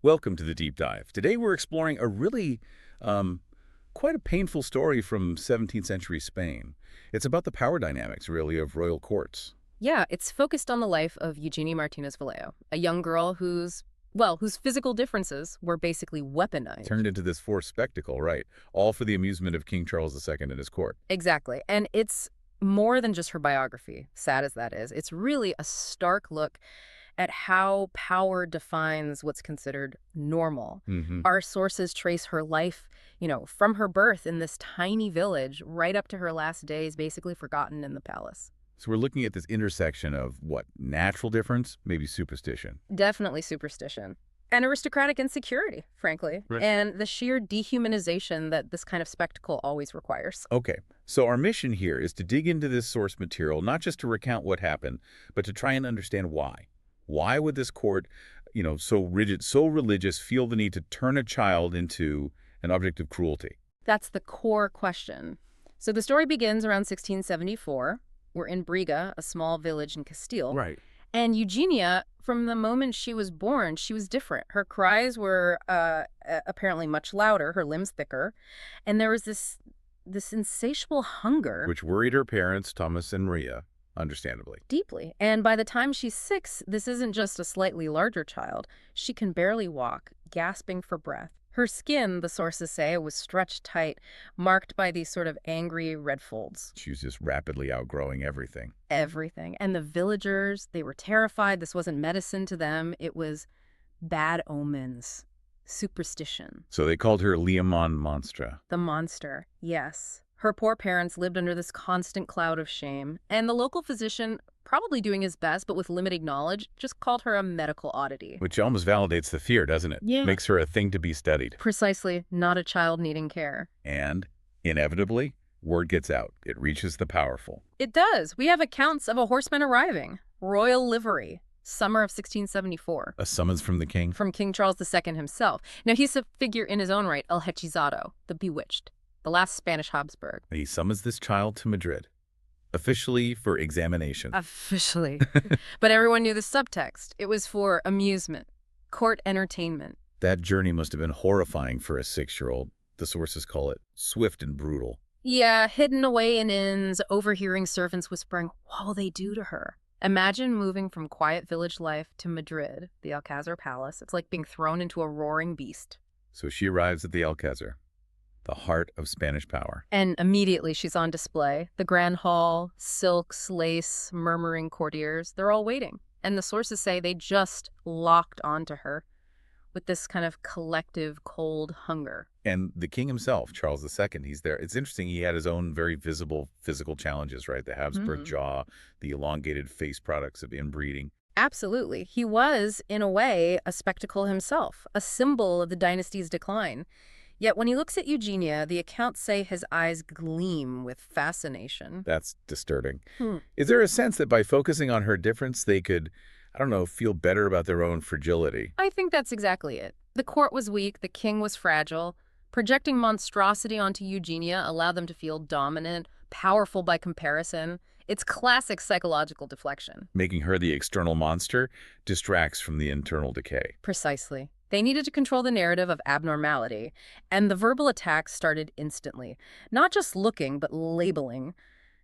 Welcome to the deep dive. Today we're exploring a really quite a painful story from 17th century Spain. It's about the power dynamics, really, of royal courts. Yeah, it's focused on the life of Eugenia Martínez Vallejo, a young girl whose physical differences were basically weaponized. Turned into this forced spectacle, right? All for the amusement of King Charles II and his court. Exactly. And it's more than just her biography, sad as that is. It's really a stark look at how power defines what's considered normal. Our sources trace her life, from her birth in this tiny village right up to her last days, basically forgotten in the palace. So we're looking at this intersection of what? Natural difference, maybe superstition. Definitely superstition. And aristocratic insecurity, frankly. Right. And the sheer dehumanization that this kind of spectacle always requires. Okay, so our mission here is to dig into this source material, not just to recount what happened, but to try and understand why. Why would this court, so rigid, so religious, feel the need to turn a child into an object of cruelty? That's the core question. So the story begins around 1674. We're in Briga, a small village in Castile. Right. And Eugenia, from the moment she was born, she was different. Her cries were apparently much louder, her limbs thicker. And there was this insatiable hunger. Which worried her parents, Thomas and Maria, understandably. Deeply. And by the time she's 6, this isn't just a slightly larger child. She can barely walk, gasping for breath. Her skin, the sources say, was stretched tight, marked by these sort of angry red folds. She was just rapidly outgrowing everything. Everything. And the villagers, they were terrified. This wasn't medicine to them. It was bad omens, superstition. So they called her Monstrua. The monster, yes. Her poor parents lived under this constant cloud of shame, and the local physician, probably doing his best but with limited knowledge, just called her a medical oddity. Which almost validates the fear, doesn't it? Yeah. Makes her a thing to be studied. Precisely, not a child needing care. And, inevitably, word gets out. It reaches the powerful. It does. We have accounts of a horseman arriving. Royal livery. Summer of 1674. A summons from the king? From King Charles II himself. Now, he's a figure in his own right, El Hechizado, the bewitched. The last Spanish Habsburg. He summons this child to Madrid, officially for examination. Officially. But everyone knew the subtext. It was for amusement, court entertainment. That journey must have been horrifying for a 6-year-old. The sources call it swift and brutal. Yeah, hidden away in inns, overhearing servants whispering, what will they do to her? Imagine moving from quiet village life to Madrid, the Alcazar Palace. It's like being thrown into a roaring beast. So she arrives at the Alcazar, the heart of Spanish power. And immediately she's on display. The grand hall, silks, lace, murmuring courtiers, they're all waiting. And the sources say they just locked onto her with this kind of collective cold hunger. And the king himself, Charles II, he's there. It's interesting, he had his own very visible physical challenges, right? The Habsburg jaw, the elongated face products of inbreeding. Absolutely. He was, in a way, a spectacle himself, a symbol of the dynasty's decline. Yet when he looks at Eugenia, the accounts say his eyes gleam with fascination. That's disturbing. Is there a sense that by focusing on her difference, they could, feel better about their own fragility? I think that's exactly it. The court was weak, the king was fragile. Projecting monstrosity onto Eugenia allowed them to feel dominant, powerful by comparison. It's classic psychological deflection. Making her the external monster distracts from the internal decay. Precisely. They needed to control the narrative of abnormality, and the verbal attacks started instantly. Not just looking, but labeling.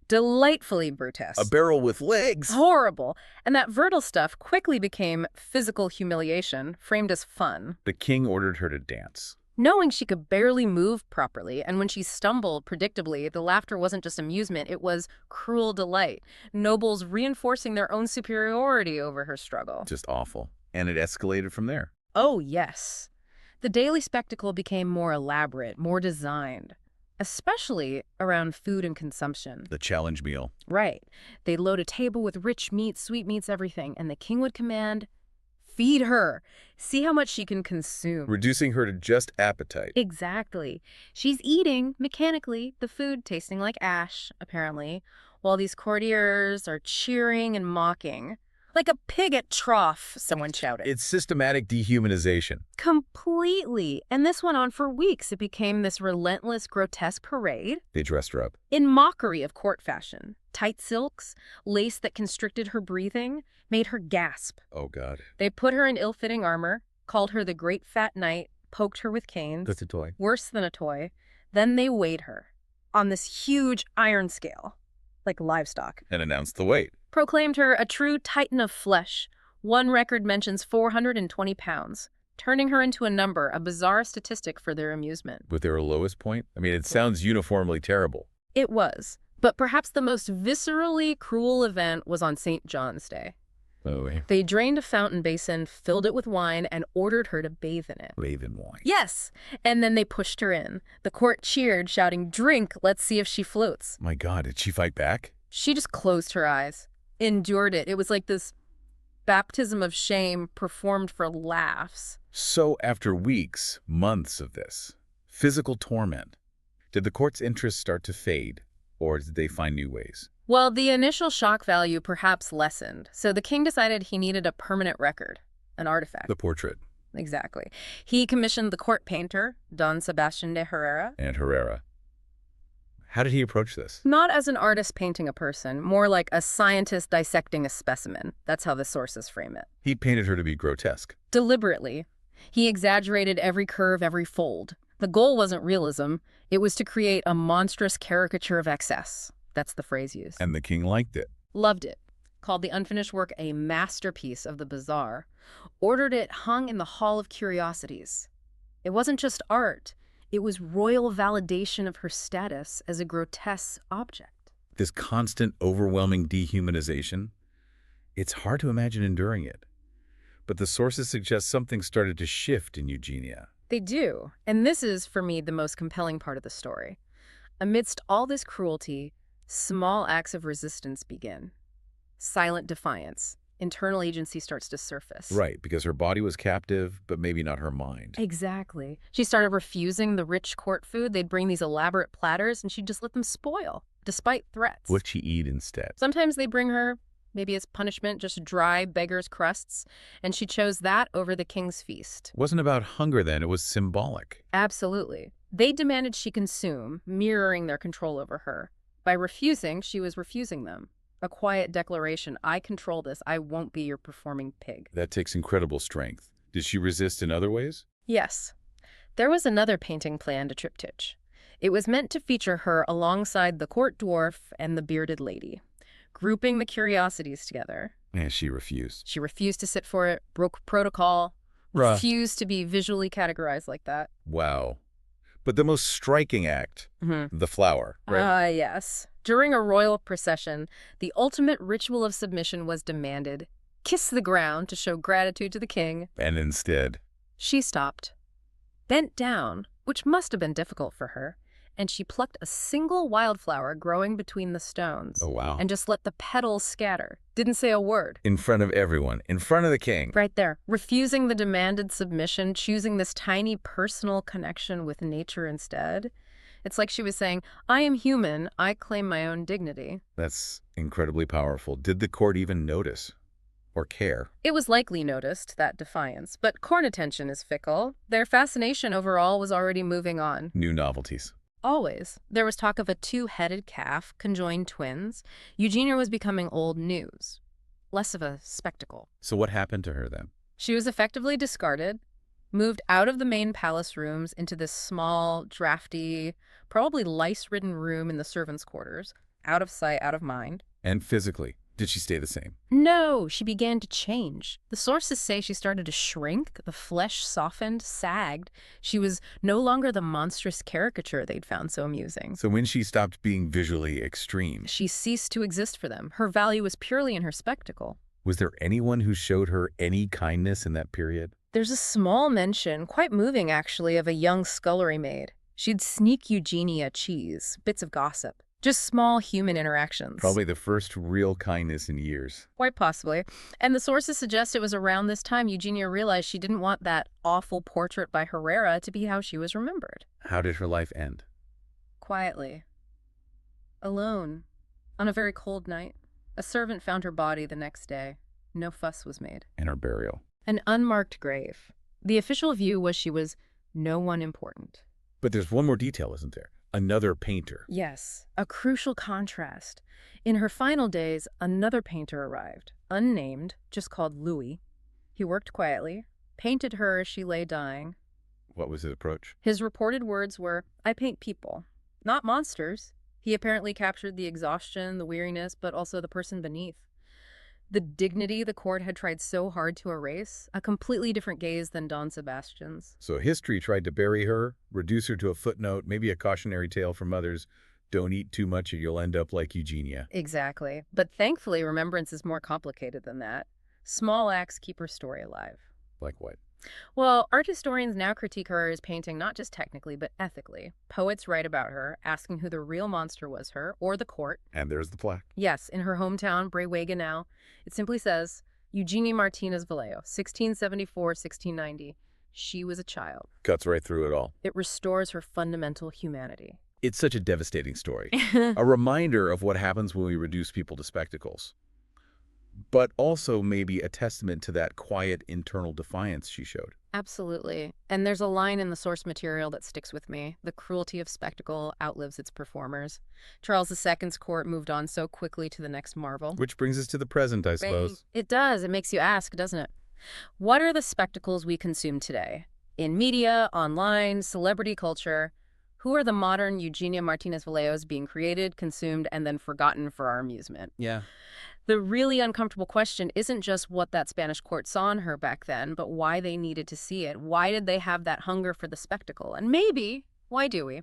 Delightfully grotesque. A barrel with legs! Horrible. And that verbal stuff quickly became physical humiliation, framed as fun. The king ordered her to dance. Knowing she could barely move properly, and when she stumbled, predictably, the laughter wasn't just amusement, it was cruel delight. Nobles reinforcing their own superiority over her struggle. Just awful. And it escalated from there. Oh, yes. The daily spectacle became more elaborate, more designed, especially around food and consumption. The challenge meal. Right. They'd load a table with rich meats, sweetmeats, everything, and the king would command, feed her. See how much she can consume. Reducing her to just appetite. Exactly. She's eating, mechanically, the food tasting like ash, apparently, while these courtiers are cheering and mocking. Like a pig at trough, someone shouted. It's systematic dehumanization. Completely. And this went on for weeks. It became this relentless, grotesque parade. They dressed her up. In mockery of court fashion. Tight silks, lace that constricted her breathing, made her gasp. Oh, God. They put her in ill-fitting armor, called her the Great Fat Knight, poked her with canes. That's a toy. Worse than a toy. Then they weighed her on this huge iron scale, like livestock. And announced the weight. Proclaimed her a true titan of flesh. One record mentions 420 pounds, turning her into a number, a bizarre statistic for their amusement. With their lowest point? I mean, it sounds uniformly terrible. It was. But perhaps the most viscerally cruel event was on St. John's Day. Oh, They drained a fountain basin, filled it with wine, and ordered her to bathe in it. bathe in wine. Yes! And then they pushed her in. The court cheered, shouting, "Drink, let's see if she floats." My God, did she fight back? She just closed her eyes, endured it. It was like this baptism of shame performed for laughs. So after weeks, months of this, physical torment, did the court's interest start to fade, or did they find new ways? Well, the initial shock value perhaps lessened, so the king decided he needed a permanent record, an artifact. The portrait. Exactly. He commissioned the court painter, Don Sebastian de Herrera. And Herrera. How did he approach this? Not as an artist painting a person, more like a scientist dissecting a specimen. That's how the sources frame it. He painted her to be grotesque. Deliberately. He exaggerated every curve, every fold. The goal wasn't realism. It was to create a monstrous caricature of excess. That's the phrase used. And the king liked it. Loved it. Called the unfinished work a masterpiece of the bizarre. Ordered it hung in the Hall of Curiosities. It wasn't just art. It was royal validation of her status as a grotesque object. This constant, overwhelming dehumanization, it's hard to imagine enduring it. But the sources suggest something started to shift in Eugenia. They do. And this is, for me, the most compelling part of the story. Amidst all this cruelty, small acts of resistance begin. Silent defiance. Internal agency starts to surface. Right, because her body was captive, but maybe not her mind. Exactly. She started refusing the rich court food. They'd bring these elaborate platters, and she'd just let them spoil, despite threats. What'd she eat instead? Sometimes they bring her, maybe as punishment, just dry beggar's crusts, and she chose that over the king's feast. It wasn't about hunger then, it was symbolic. Absolutely. They demanded she consume, mirroring their control over her. By refusing, she was refusing them. A quiet declaration, I control this, I won't be your performing pig. That takes incredible strength. Did she resist in other ways? Yes. There was another painting planned, a triptych. It was meant to feature her alongside the court dwarf and the bearded lady, grouping the curiosities together. And she refused. She refused to sit for it, broke protocol, refused to be visually categorized like that. Wow. But the most striking act, the flower, right? Yes. During a royal procession, the ultimate ritual of submission was demanded. Kiss the ground to show gratitude to the king. And instead, she stopped, bent down, which must have been difficult for her, and she plucked a single wildflower growing between the stones. oh wow, And just let the petals scatter. Didn't say a word. in front of everyone, in front of the king. Right there. Refusing the demanded submission, choosing this tiny personal connection with nature instead. It's like she was saying, I am human, I claim my own dignity. That's incredibly powerful. Did the court even notice or care? It was likely noticed, that defiance, but court attention is fickle. Their fascination overall was already moving on. New novelties. Always. There was talk of a two-headed calf, conjoined twins. Eugenia was becoming old news, less of a spectacle. So what happened to her then? She was effectively discarded, moved out of the main palace rooms into this small, drafty, probably lice-ridden room in the servants' quarters, out of sight, out of mind. And physically, did she stay the same? No, she began to change. The sources say she started to shrink, the flesh softened, sagged. She was no longer the monstrous caricature they'd found so amusing. So when she stopped being visually extreme, She ceased to exist for them. Her value was purely in her spectacle. was there anyone who showed her any kindness in that period? There's a small mention, quite moving actually, of a young scullery maid. She'd sneak Eugenia cheese, bits of gossip. Just small human interactions. Probably the first real kindness in years. Quite possibly. And the sources suggest it was around this time Eugenia realized she didn't want that awful portrait by Herrera to be how she was remembered. How did her life end? Quietly. Alone. On a very cold night. A servant found her body the next day. No fuss was made. And her burial. An unmarked grave. The official view was she was no one important. But there's one more detail, isn't there? Another painter. Yes, a crucial contrast. In her final days, another painter arrived, unnamed, just called Louis. He worked quietly, painted her as she lay dying. What was his approach? His reported words were, "I paint people, not monsters." He apparently captured the exhaustion, the weariness, but also the person beneath. The dignity the court had tried so hard to erase, a completely different gaze than Don Sebastian's. So history tried to bury her, reduce her to a footnote, maybe a cautionary tale from others. Don't eat too much or you'll end up like Eugenia. Exactly. But thankfully, remembrance is more complicated than that. Small acts keep her story alive. Like what? Well, art historians now critique her as painting not just technically, but ethically. Poets write about her, asking who the real monster was, her or the court. And there's the plaque. Yes, in her hometown, Brehuega now, it simply says, Eugenia Martínez Vallejo, 1674-1690. She was a child. Cuts right through it all. It restores her fundamental humanity. It's such a devastating story. A reminder of what happens when we reduce people to spectacles. But also maybe a testament to that quiet internal defiance she showed. Absolutely. And there's a line in the source material that sticks with me. The cruelty of spectacle outlives its performers. Charles II's court moved on so quickly to the next marvel. Which brings us to the present, I suppose. It does. It makes you ask, doesn't it? What are the spectacles we consume today? In media, online, celebrity culture, who are the modern Eugenia Martínez Vallejos being created, consumed, and then forgotten for our amusement? Yeah. The really uncomfortable question isn't just what that Spanish court saw in her back then, but why they needed to see it. Why did they have that hunger for the spectacle? And maybe, why do we?